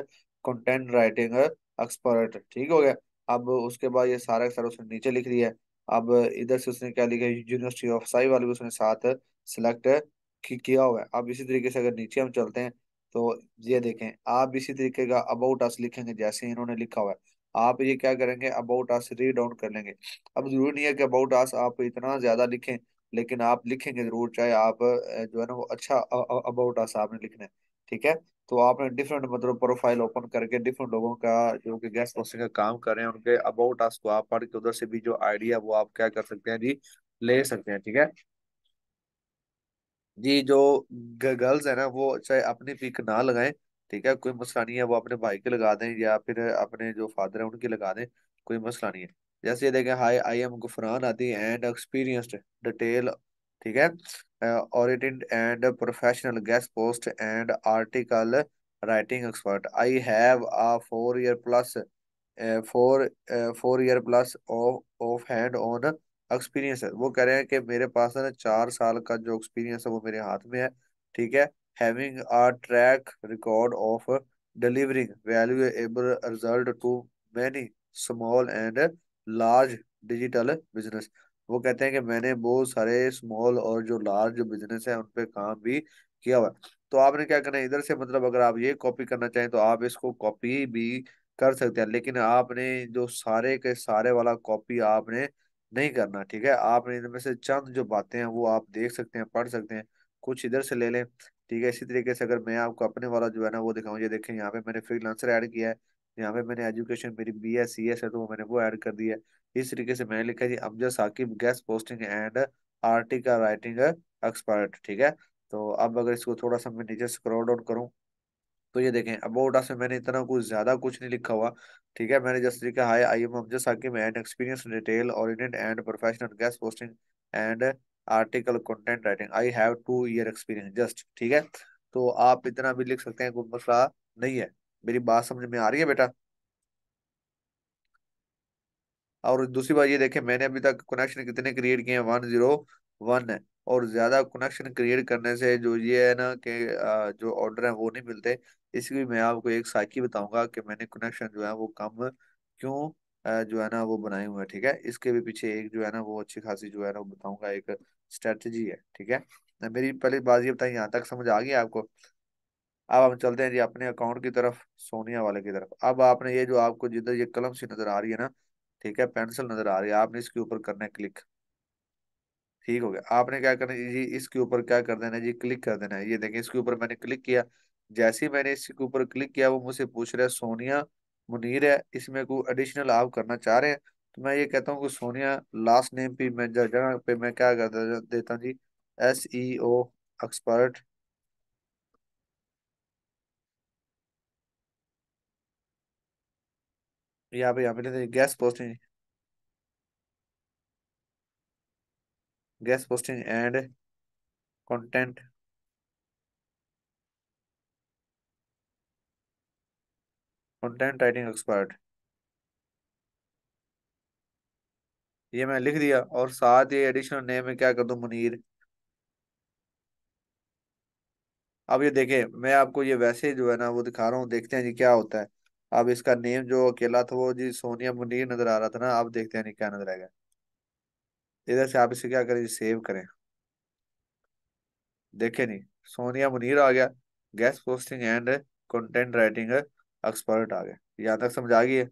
content writing expert, ठीक हो गया। अब उसके बाद ये सारा का सारा उसने नीचे लिख दिया है। अब इधर से उसने क्या लिखा है, यूनिवर्सिटी ऑफ साई वाले भी उसने साथ सिलेक्ट किया हुआ है। अब इसी तरीके से अगर नीचे हम चलते हैं, तो ये देखें, आप इसी तरीके का अबाउट अस लिखेंगे जैसे इन्होंने लिखा हुआ है। आप ये क्या करेंगे, अबाउट अस रीड डाउन कर लेंगे। अब जरूरी नहीं है कि अबाउट अस आप इतना ज्यादा लिखें, लेकिन आप लिखेंगे जरूर, चाहे आप जो है ना वो अच्छा अबाउट अस आपने लिखना है, ठीक है। तो आपने डिफरेंट मतलब प्रोफाइल ओपन करके डिफरेंट लोगों का जो कि गेस्ट पोस्टिंग का काम कर रहे हैं उनके अबाउट अस को आप पढ़ के उधर से भी जो आइडिया वो आप क्या कर सकते हैं जी, ले सकते हैं, ठीक है जी। जो गर्ल्स है ना वो चाहे अपनी पिक ना लगाएं, ठीक है, कोई मसला नहीं है, वो अपने भाई के लगा दें या फिर अपने जो फादर है उनके लगा दें, कोई मसला नहीं है। जैसे ये देखें, हाई आई एम गुफरान आदि एंड एक्सपीरियंस्ड डिटेल, ठीक है, oriented and professional guest post and article writing expert, I have a 4 year plus four 4 year plus of hand on experience है। वो कह रहे हैं कि मेरे पास है ना 4 साल का जो एक्सपीरियंस है वो मेरे हाथ में है, ठीक है। Having a track record of delivering valuable result to many small and large digital business. वो कहते हैं कि मैंने बहुत सारे स्मॉल और जो लार्ज बिजनेस है उन पे काम भी किया हुआ है। तो आपने क्या करना है, इधर से मतलब अगर आप ये कॉपी करना चाहें तो आप इसको कॉपी भी कर सकते हैं, लेकिन आपने जो सारे के सारे वाला कॉपी आपने नहीं करना, ठीक है। आपने इनमें से चंद जो बातें हैं वो आप देख सकते हैं, पढ़ सकते हैं, कुछ इधर से ले लें, ठीक है। इसी तरीके से अगर मैं आपको अपने वाला जो है ना वो दिखाऊं, ये देखें, यहाँ पे मैंने फ्रीलांसर ऐड किया है, यहाँ पे मैंने एजुकेशन मेरी BS CS है तो वो मैंने वो ऐड कर दिया है। इस तरीके से मैंने लिखा है जी Amjad Saqib guest posting and article writing expert, ठीक है। तो अब अगर इसको थोड़ा सा मैं नीचे स्क्रॉल डाउन करूँ, तो ये देखें अबाउट अस में मैंने इतना कुछ ज्यादा कुछ नहीं लिखा हुआ, ठीक है। मैंने जस्ट लिखा hi I am Amjad Saqib and experience detail oriented and professional guest posting and article content writing, I have 2 year experience just, ठीक है। तो आप इतना भी लिख सकते हैं, कोई मसला नहीं है। मेरी बात समझ में आ रही है बेटा। और दूसरी बात ये देखें, मैंने अभी तक कनेक्शन कितने क्रिएट किए हैं, 101 है। और ज्यादा कनेक्शन क्रिएट करने से जो ये है ना कि जो ऑर्डर है वो नहीं मिलते। इसकी भी मैं आपको एक साखी बताऊंगा कि मैंने कनेक्शन जो है वो कम क्यों जो है ना वो बनाए हुए हैं, ठीक है। इसके भी पीछे एक जो है ना वो अच्छी खासी जो है ना वो बताऊंगा, एक स्ट्रेटजी है, ठीक है। मेरी पहली बात ये बताइए, यहाँ तक समझ आ गई आपको? अब हम चलते हैं जी अपने अकाउंट की तरफ, सोनिया वाले की तरफ। अब आपने ये जो आपको जिधर ये कलम सी नजर आ रही है ना, ठीक है, पेंसिल नजर आ रही है, आपने इसके ऊपर करना है क्लिक। ठीक हो गया। आपने क्या करना है जी, इसके ऊपर क्या कर देना है जी, क्लिक कर देना है। ये देखें, इसके ऊपर मैंने क्लिक किया। जैसे ही मैंने इसके ऊपर क्लिक किया, वो मुझसे पूछ रहा है सोनिया मुनीर है, इसमें कोई एडिशनल आप करना चाह रहे हैं? तो मैं ये कहता हूँ कि सोनिया लास्ट नेम पे मैं जगह पे मैं क्या देता हूँ जी, SEO एक्सपर्ट। यहाँ पे लिखते gas posting, gas posting and content, content writing expert. ये मैं लिख दिया, और साथ ही एडिशनल नेम में क्या कर दूं, मुनीर। अब ये देखें, मैं आपको ये वैसे जो है ना वो दिखा रहा हूँ, देखते हैं जी क्या होता है। अब इसका नेम जो अकेला था वो जी सोनिया मुनीर नजर आ रहा था ना, अब देखते हैं जी क्या नजर आएगा। इधर से आप इसे क्या करें, सेव करें। देखे नहीं, सोनिया मुनीर आ गया, guest posting and content writing expert आ गया। यहाँ तक समझ आ गई है?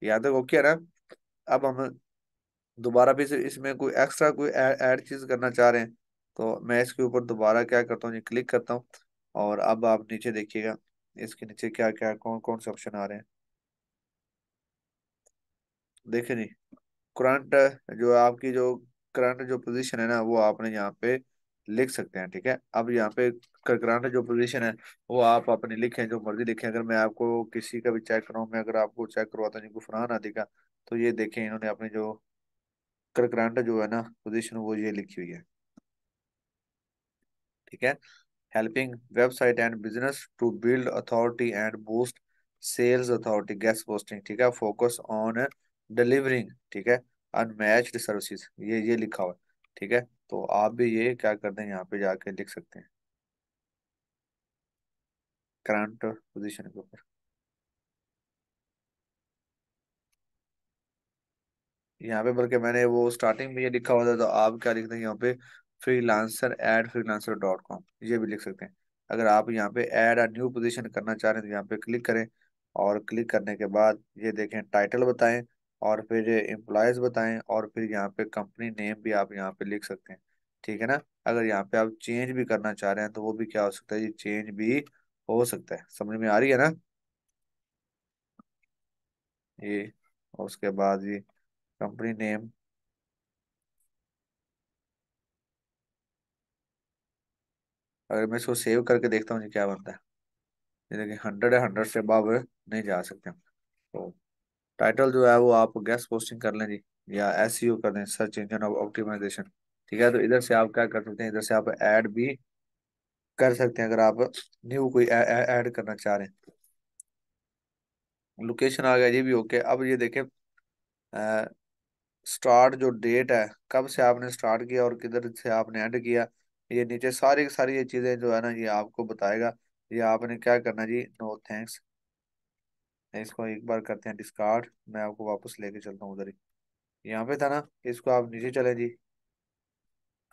यहाँ तक ओके है ना? अब हम दोबारा भी इसमें कोई एक्स्ट्रा कोई ऐड चीज करना चाह रहे हैं, तो मैं इसके ऊपर दोबारा क्या करता हूँ जी, क्लिक करता हूँ। और अब आप नीचे देखिएगा, इसके नीचे क्या क्या कौन कौन से ऑप्शन आ रहे हैं, देखे नहीं। करंट, जो आपकी जो करंट जो पोजीशन है ना, वो आपने यहाँ पे लिख सकते हैं, ठीक है। अब यहाँ पे करंट जो पोजीशन है वो आप अपनी लिखें, जो मर्जी लिखें। अगर मैं आपको किसी का भी चेक कराऊँ, मैं अगर आपको चेक करवाता हूँ जिनको फरहान आदि का, तो ये देखें इन्होंने अपनी जो करंट जो है ना पोजीशन वो ये लिखी हुई है, ठीक है। Helping website and business to build authority and boost sales authority, guest posting, ठीक है, फोकस ऑन डिलीवरिंग, ठीक है, अनमैच्ड सर्विसेज, ये लिखा हुआ है, ठीक है। तो आप भी ये क्या करते हैं, यहाँ पे जाके लिख सकते हैं करंट पोजीशन के ऊपर। यहाँ पे बल्कि मैंने वो स्टार्टिंग में ये लिखा हुआ था, तो आप क्या लिखते हैं यहाँ पे, freelancer@freelancer.com, ये भी लिख सकते हैं। अगर आप यहाँ पे ऐड अ न्यू पोजीशन करना चाह रहे हैं तो यहाँ पे क्लिक करें। और क्लिक करने के बाद ये देखें, टाइटल बताएं, और फिर एम्प्लॉयज बताएं, और फिर यहाँ पे कंपनी नेम भी आप यहाँ पे लिख सकते हैं, ठीक है ना। अगर यहाँ पे आप चेंज भी करना चाह रहे हैं तो वो भी क्या हो सकता है, ये चेंज भी हो सकता है। समझ में आ रही है ना ये? और उसके बाद ये कंपनी नेम, अगर मैं इसको सेव करके देखता हूँ जी क्या बनता है। ये देखिए 100 है, 100 से above नहीं जा सकते हम। तो टाइटल जो है वो आप गेस्ट पोस्टिंग कर लें जी, या SEO कर दें, सर्च इंजन ऑप्टिमाइजेशन, ठीक है। तो इधर से आप क्या कर सकते हैं, इधर से आप ऐड भी कर सकते हैं, अगर आप न्यू कोई ऐड करना चाह रहे हैं। लोकेशन आ गया, ये भी ओके। अब ये देखें, स्टार्ट जो डेट है, कब से आपने स्टार्ट किया और किधर से आपने एंड किया, ये नीचे सारी की सारी ये चीजें जो है ना ये आपको बताएगा। ये आपने क्या करना जी, नो थैंक्स, इसको एक बार करते हैं डिस्कार्ड। मैं आपको वापस लेके चलता हूँ उधर ही, यहाँ पे था ना, इसको आप नीचे चले जी।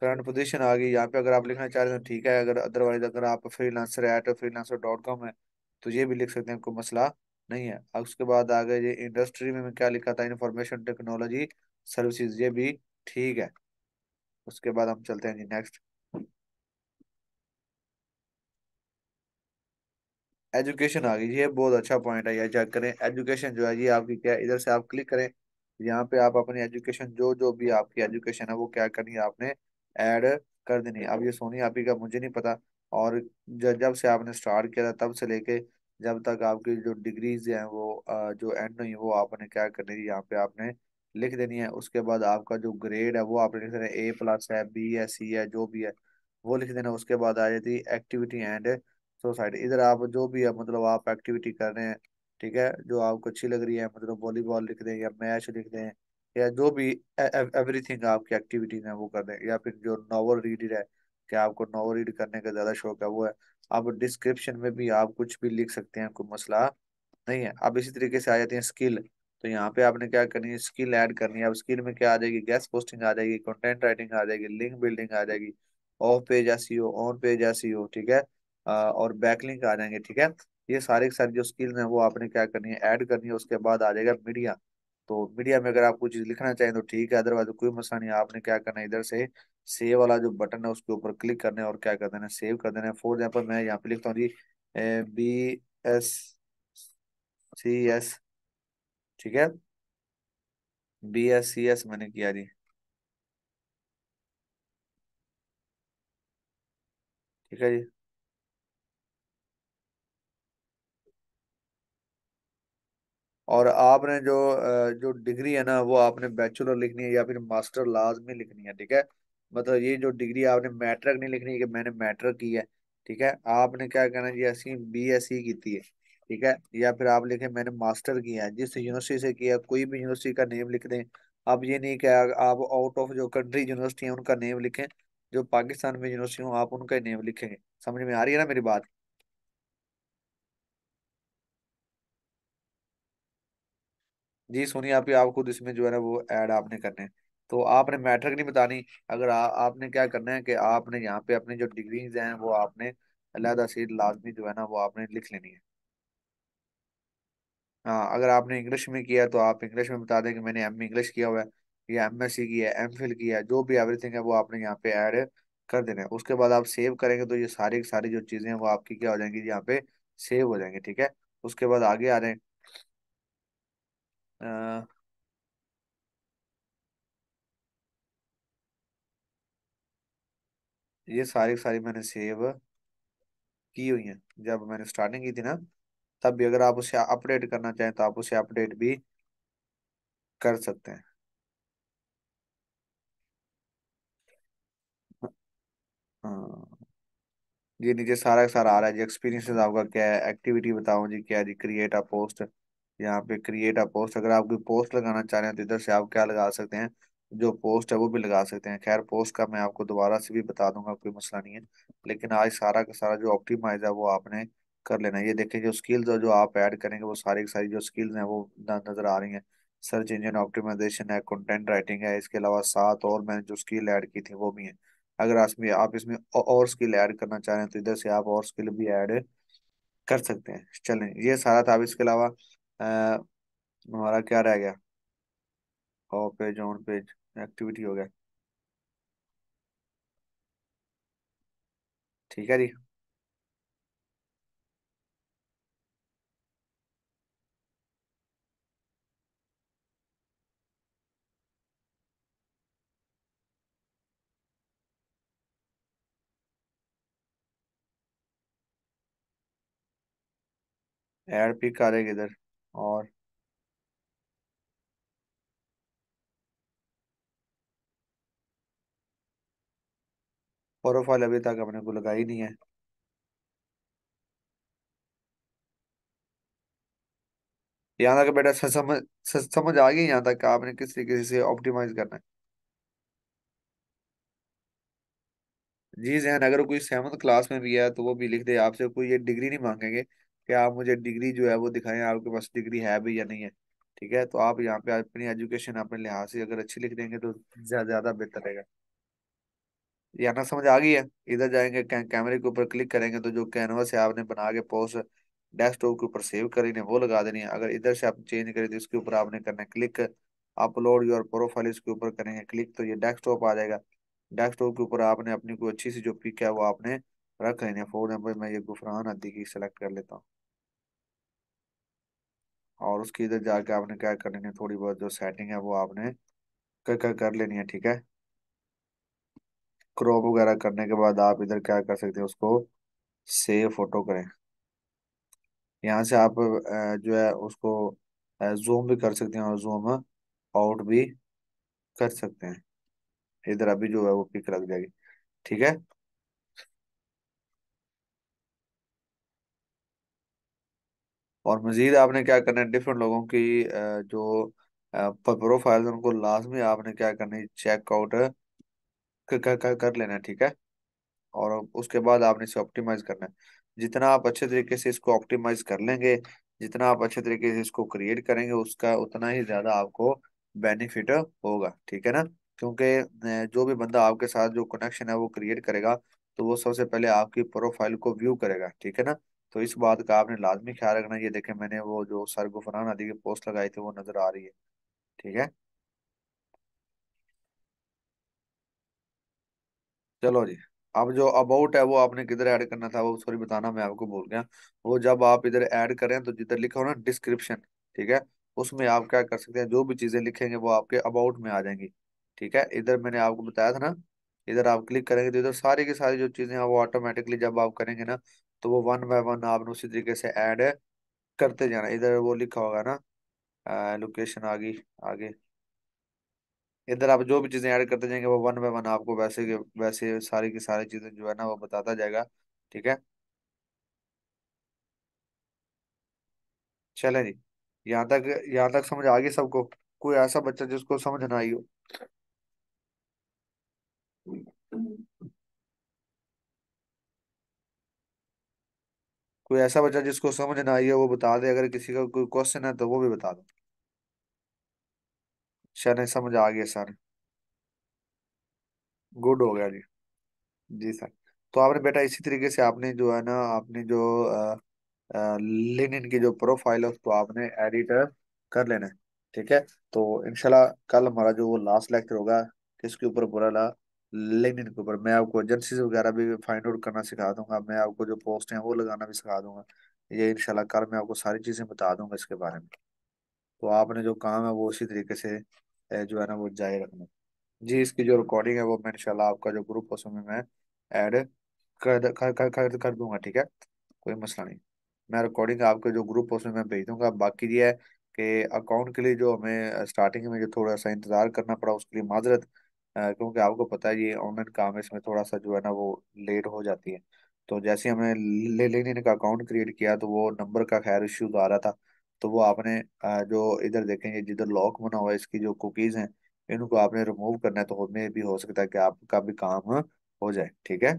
करंट पोजीशन आ गई यहाँ पे, अगर आप लिखना चाह रहे हैं तो ठीक है, अगर अदरवाइज अगर आप freelancer@freelancer.com है तो ये भी लिख सकते हैं, कोई मसला नहीं है। अब उसके बाद आ गए ये इंडस्ट्री में मैं क्या लिखा था, इंफॉर्मेशन टेक्नोलॉजी सर्विसेज, ये भी ठीक है। उसके बाद हम चलते हैं जी नेक्स्ट, एजुकेशन आ गई। ये बहुत अच्छा पॉइंट है, ये चेक करें। एजुकेशन जो है ये आपकी क्या है, इधर से आप क्लिक करें। यहाँ पे आप अपनी एजुकेशन जो जो भी आपकी एजुकेशन है वो क्या करनी है आपने, ऐड कर देनी है। अब ये सोनी आप ही का मुझे नहीं पता, और जब से आपने स्टार्ट किया था तब से लेके जब तक आपकी जो डिग्रीज हैं वो जो एंड हुई वो आपने क्या करनी है, यहाँ पे आपने लिख देनी है। उसके बाद आपका जो ग्रेड है वो आपने लिख देना है, A+ है, B है, C है, जो भी है वो लिख देना। उसके बाद आ जाती है एक्टिविटी एंड सोसाइटी। इधर आप जो भी है मतलब आप एक्टिविटी कर रहे हैं, ठीक है, जो आपको अच्छी लग रही है, मतलब वॉलीबॉल लिख दें या मैच लिख दें, या जो भी एवरीथिंग आपकी एक्टिविटीज है वो कर दें। या फिर जो नॉवल रीडर है, कि आपको नॉवल रीड करने का ज्यादा शौक है वो है, अब डिस्क्रिप्शन में भी आप कुछ भी लिख सकते हैं, कोई मसला नहीं है। अब इसी तरीके से आ जाती है स्किल। तो यहाँ पे आपने क्या करनी है, स्किल ऐड करनी है। अब स्किल में क्या आ जाएगी, गेस्ट पोस्टिंग आ जाएगी, कंटेंट राइटिंग आ जाएगी, लिंक बिल्डिंग आ जाएगी, of page SEO, on page SEO, ठीक है। और बैकलिंक आ जाएंगे, ठीक है। ये सारी की सारी जो स्किल है वो आपने क्या करनी है, ऐड करनी है। उसके बाद आ जाएगा मीडिया। तो मीडिया में अगर आप कुछ चीज लिखना चाहें तो ठीक है, अदरवाइज कोई मसला नहीं है। आपने क्या करना है, इधर से सेव वाला जो बटन है उसके ऊपर क्लिक करना है और क्या कर देना है, सेव कर देना है। फॉर एग्जाम्पल मैं यहाँ पे लिखता हूँ जी, BSCS, ठीक है। BSCS मैंने किया जी, ठीक है जी। और आपने जो डिग्री है ना वो आपने बैचलर लिखनी है या फिर मास्टर लाजमी लिखनी है, ठीक है। मतलब ये जो डिग्री आपने मैट्रिक नहीं लिखनी है कि मैंने मैट्रिक की है, ठीक है। आपने क्या करना है जी, ऐसी BSc की थी है, ठीक है। या फिर आप लिखें मैंने मास्टर किया है, जिस यूनिवर्सिटी से किया, कोई भी यूनिवर्सिटी का नेम लिख दें। अब ये नहीं कि आप आउट ऑफ जो कंट्री यूनिवर्सिटी है उनका नेम लिखें, जो पाकिस्तान में यूनिवर्सिटी हो आप उनका नेम लिखेंगे। समझ में आ रही है ना मेरी बात। जी सुनिए, आप खुद इसमें जो है ना वो ऐड आपने करने हैं। तो आपने मैट्रिक नहीं बतानी। अगर आपने क्या करना है कि आपने यहाँ पे अपनी जो डिग्रीज हैं वो आपने अलहदा से लाजमी जो है ना वो आपने लिख लेनी है। हाँ, अगर आपने इंग्लिश में किया है तो आप इंग्लिश में बता दें कि मैंने MA इंग्लिश किया हुआ है, या MSc किया है, MPhil किया है, जो भी एवरीथिंग है वो आपने यहाँ पे ऐड कर देना है। उसके बाद आप सेव करेंगे तो ये सारी की सारी जो चीज़ें हैं वो आपकी क्या हो जाएंगी, यहाँ पे सेव हो जाएंगी, ठीक है। उसके बाद आगे आ रहे हैं। ये सारी की सारी मैंने सेव की हुई हैं। जब मैंने स्टार्टिंग की थी ना, तब भी अगर आप उसे अपडेट करना चाहें तो आप उसे अपडेट भी कर सकते हैं। हाँ, ये नीचे सारा का सारा आ रहा है जी। एक्सपीरियंसेस आपका क्या है, एक्टिविटी बताओ जी क्या है जी, क्रिएट अ पोस्ट। यहाँ पे क्रिएट अ पोस्ट, अगर आप कोई पोस्ट लगाना चाह रहे हैं तो इधर से आप क्या लगा सकते हैं, जो पोस्ट है वो भी लगा सकते हैं। खैर पोस्ट का मैं आपको दोबारा से भी बता दूंगा, कोई मसला नहीं है। लेकिन आज सारा का सारा जो ऑप्टिमाइज है वो आपने कर लेना है। ये देखिए जो स्किल्स जो आप ऐड करेंगे वो सारी की सारी जो स्किल्स हैं वो नजर आ रही हैं। सर्च इंजन ऑप्टिमाइजेशन है, कंटेंट राइटिंग है, इसके अलावा 7 और मैंने जो स्किल ऐड की थी वो भी है। अगर आप इसमें और स्किल ऐड करना चाह रहे हैं तो इधर से आप और स्किल भी ऐड कर सकते हैं। चलें, ये सारा था। अब इसके अलावा हमारा क्या रह गया, of page, on page, activity हो गया, ठीक है जी। ऐड पिक आ जाएगी इधर। और प्रोफाइल अभी तक अपने को लगाई नहीं है। यहाँ तक बेटा समझ आ गई यहाँ तक कि आपने किस तरीके से ऑप्टिमाइज करना है। जी जहन, अगर कोई 7th क्लास में भी है तो वो भी लिख दे। आपसे कोई ये डिग्री नहीं मांगेंगे कि आप मुझे डिग्री जो है वो दिखाएं, आपके पास डिग्री है भी या नहीं है, ठीक है। तो आप यहाँ पे अपनी एजुकेशन अपने लिहाज से अगर अच्छी लिख देंगे तो ज्यादा बेहतर रहेगा। ये आना समझ आ गई है। इधर जाएंगे, कैमरे के ऊपर क्लिक करेंगे तो जो कैनवस है आपने बना के पोस्ट डेस्कटॉप के ऊपर सेव करी है वो लगा देनी है। अगर इधर से आप चेंज करें तो इसके ऊपर आपने करना है क्लिक, अपलोड योर प्रोफाइल, इसके ऊपर करेंगे क्लिक तो ये डेस्कटॉप आ जाएगा। डेस्कटॉप के ऊपर आपने अपनी कोई अच्छी सी जो पिक है वो आपने रख लेनी है। फॉर एग्जाम्पल मैं ये गुफरान अद्दी की सेलेक्ट कर लेता हूँ। और उसकी इधर जाके आपने क्या कर लेनी है, थोड़ी बहुत जो सेटिंग है वो आपने कर लेनी है, ठीक है। क्रॉप वगैरह करने के बाद आप इधर क्या कर सकते हैं, उसको सेव फोटो करें। यहाँ से आप जो है उसको जूम भी कर सकते हैं और जूम आउट भी कर सकते हैं। इधर अभी जो है वो पिक लग जाएगी, ठीक है। और मजीद आपने क्या करना है, डिफरेंट लोगों की जो प्रोफाइल उनको लाजमी आपने क्या करना है, चेकआउट कर लेना है, ठीक है। और उसके बाद आपने इसे ऑप्टिमाइज करना है। जितना आप अच्छे तरीके से इसको ऑप्टिमाइज कर लेंगे, जितना आप अच्छे तरीके से इसको क्रिएट करेंगे, उसका उतना ही ज्यादा आपको बेनिफिट होगा, ठीक है ना। क्योंकि जो भी बंदा आपके साथ जो कनेक्शन है वो क्रिएट करेगा, तो वो सबसे पहले आपकी प्रोफाइल को व्यू करेगा, ठीक है ना। तो इस बात का आपने लाजमी ख्याल रखना। ये देखें, मैंने वो जो सर गुफरान आदि की पोस्ट लगाई थी वो नजर आ रही है, ठीक है। चलो जी। अब जो अबाउट है वो आपने किधर ऐड करना था, वो सॉरी बताना मैं आपको भूल गया। वो जब आप इधर ऐड करें तो जिधर लिखा हो ना डिस्क्रिप्शन, ठीक है, उसमें आप क्या कर सकते हैं, जो भी चीजें लिखेंगे वो आपके अबाउट में आ जाएंगी, ठीक है। इधर मैंने आपको बताया था ना, इधर आप क्लिक करेंगे तो इधर सारी की सारी जो चीजें हैं वो ऑटोमेटिकली जब आप करेंगे ना, तो वो वन बाय वन आपने उसी तरीके से ऐड करते जाना। इधर वो लिखा होगा ना लोकेशन आ गई आगे। इधर आप जो भी चीजें ऐड करते जाएंगे वो वन बाय वन आपको वैसे के वैसे सारी की सारी चीजें जो है ना वो बताता जाएगा, ठीक है। चले जी। यहाँ तक समझ आ गई सबको? कोई ऐसा बच्चा जिसको समझ ना आई हो? कोई ऐसा बच्चा जिसको समझ ना आई हो वो बता दे, अगर किसी का कोई क्वेश्चन है तो वो भी बता दो। चले, समझ आ गया सर। गुड हो गया जी। जी सर। तो आपने बेटा इसी तरीके से आपने जो है ना, आपने जो लिनिन की जो प्रोफाइल है उसको आपने एडिट कर लेना है, ठीक है। तो इंशाल्लाह कल हमारा जो वो लास्ट लेक्चर होगा किसके ऊपर पूरा ला, लिनिन के ऊपर। मैं आपको एजेंसीज वगैरह भी फाइंड आउट करना सिखा दूंगा, मैं आपको जो पोस्ट हैं वो लगाना भी सिखा दूंगा। ये इंशाल्लाह कल मैं आपको सारी चीजें बता दूंगा इसके बारे में। तो आपने जो काम है वो उसी तरीके से जो है ना वो जारी रखना। जी, इसकी जो रिकॉर्डिंग है वो मैं इंशाल्लाह आपका जो ग्रुप है उसमें मैं ऐड कर दूंगा, ठीक है। कोई मसला नहीं। मैं रिकॉर्डिंग आपके जो ग्रुप है उसमें मैं भेज दूंगा। बाकी ये है कि अकाउंट के लिए जो हमें स्टार्टिंग में जो थोड़ा सा इंतजार करना पड़ा उसके लिए माजरत, क्योंकि आपको पता है ये ऑनलाइन काम है, इसमें थोड़ा सा जो है ना वो लेट हो जाती है। तो जैसे हमने लेनिन का अकाउंट क्रिएट किया तो वो नंबर का खैर इश्यूज आ रहा था। तो वो आपने जो इधर देखेंगे जिधर लॉक बना हुआ है इसकी जो कुकीज हैं, इनको आपने रिमूव करना है, तो हमें भी हो सकता है कि आपका भी काम हो जाए, ठीक है।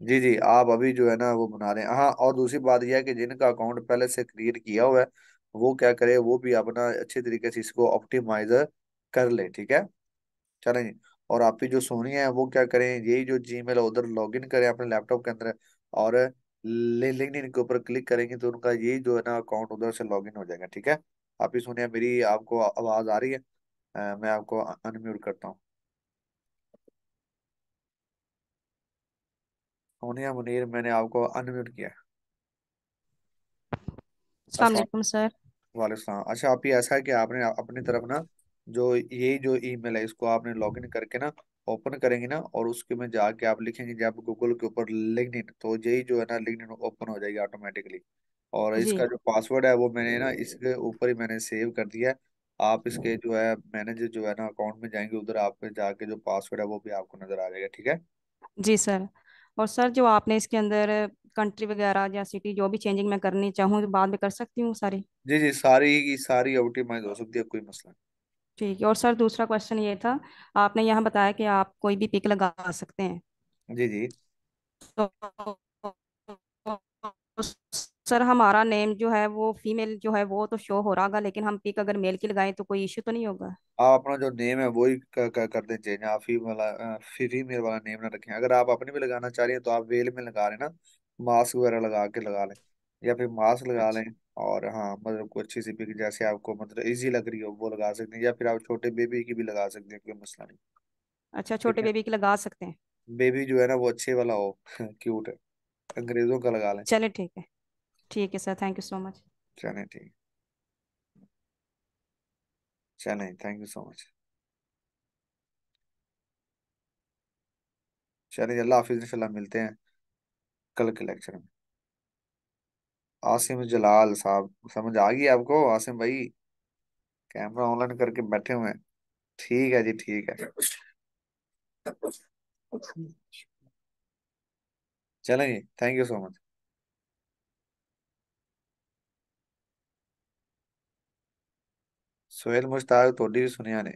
जी जी, आप अभी जो है ना वो बना रहे हैं। हाँ, और दूसरी बात यह है कि जिनका अकाउंट पहले से क्रिएट किया हुआ है वो क्या करे, वो भी अपना अच्छे तरीके से इसको ऑप्टिमाइज कर ले, ठीक है। चलें जी। और आपकी जो सोनी है वो क्या करें, यही जो जीमेल है उधर लॉगिन करें अपने लैपटॉप के अंदर, और लिंक्डइन के ऊपर क्लिक करेंगे तो उनका यही जो है ना अकाउंट उधर से लॉगिन हो जाएगा, ठीक है। आप ही सुनिए, मेरी आपको आवाज आ रही है? मैं आपको अनम्यूट करता हूँ। सोनिया मुनीर, मैंने आपको अनम्यूट किया। अस्सलाम अच्छा। वालेकुम सर। वालेकुम। अच्छा, आप ये ऐसा है कि आपने अपनी तरफ ना जो यही जो ईमेल है इसको आपने लॉगिन करके ना ओपन करेंगे ना, और उसके में जाके आप लिखेंगे जब गूगल के ऊपर लिंक्डइन, तो यही जो है ना लिंक्डइन ओपन हो जाएगी ऑटोमेटिकली। और जी इसका जो पासवर्ड है वो मैंने ना इसके ऊपर ही मैंने सेव कर दिया है। आप इसके जो है मैनेजर जो है ना अकाउंट में जाएंगे, उधर आप जाके जो पासवर्ड है वो भी आपको नजर आ जाएगा, ठीक है। जी सर। और सर जो आपने इसके अंदर कंट्री वगैरह या सिटी जो भी चेंजिंग मैं करनी चाहूँ तो बाद में कर सकती हूँ सारी? जी जी, सारी की सारी ऑप्टिमाइज हो सकती है, कोई मसला ठीक है। और सर दूसरा क्वेश्चन ये था, आपने यहाँ बताया कि आप कोई भी पिक लगा सकते हैं। नहीं। जी जी। तो सर हमारा नेम जो है वो फीमेल जो है वो तो शो हो रहा होगा, लेकिन हम पिक अगर मेल की लगाएं तो कोई इश्यू तो नहीं होगा? आप अपना जो नेम है वही कर दें चेंज। आप फीमेल वाला नेम ना रखें। अगर आप अपने भी लगाना चाह रहे हैं तो आप वेल में लगा लें ना, मास्क वगैरह लगा के लगा लें, या फिर मास्क लगा लें। अच्छा। और हाँ, मतलब कोई अच्छी सी पिक जैसे आपको मतलब इजी लग रही हो वो लगा सकते हैं, या फिर आप छोटे बेबी की भी लगा सकते हैं, कोई मसला नहीं, अच्छा, ठीक छोटे है। बेबी की लगा सकते हैं। बेबी जो है ना वो अच्छे वाला हो क्यूट, अंग्रेजों का लगा लें। चले ठीक है। ठीक है sir, thank you so much. चलें ठीक। चलें, थैंक यू सो मच। चलिए, अल्लाह हाफिज, इंशाल्लाह मिलते हैं कल के लेक्चर में। आसिम जलाल साहब, समझ आ गई आपको आसिम भाई? कैमरा ऑनलाइन करके बैठे हुए हैं। ठीक है जी, ठीक है। चलेंगे, thank you so much. Sohail Mushtaq थोड़ी भी सुनिया ने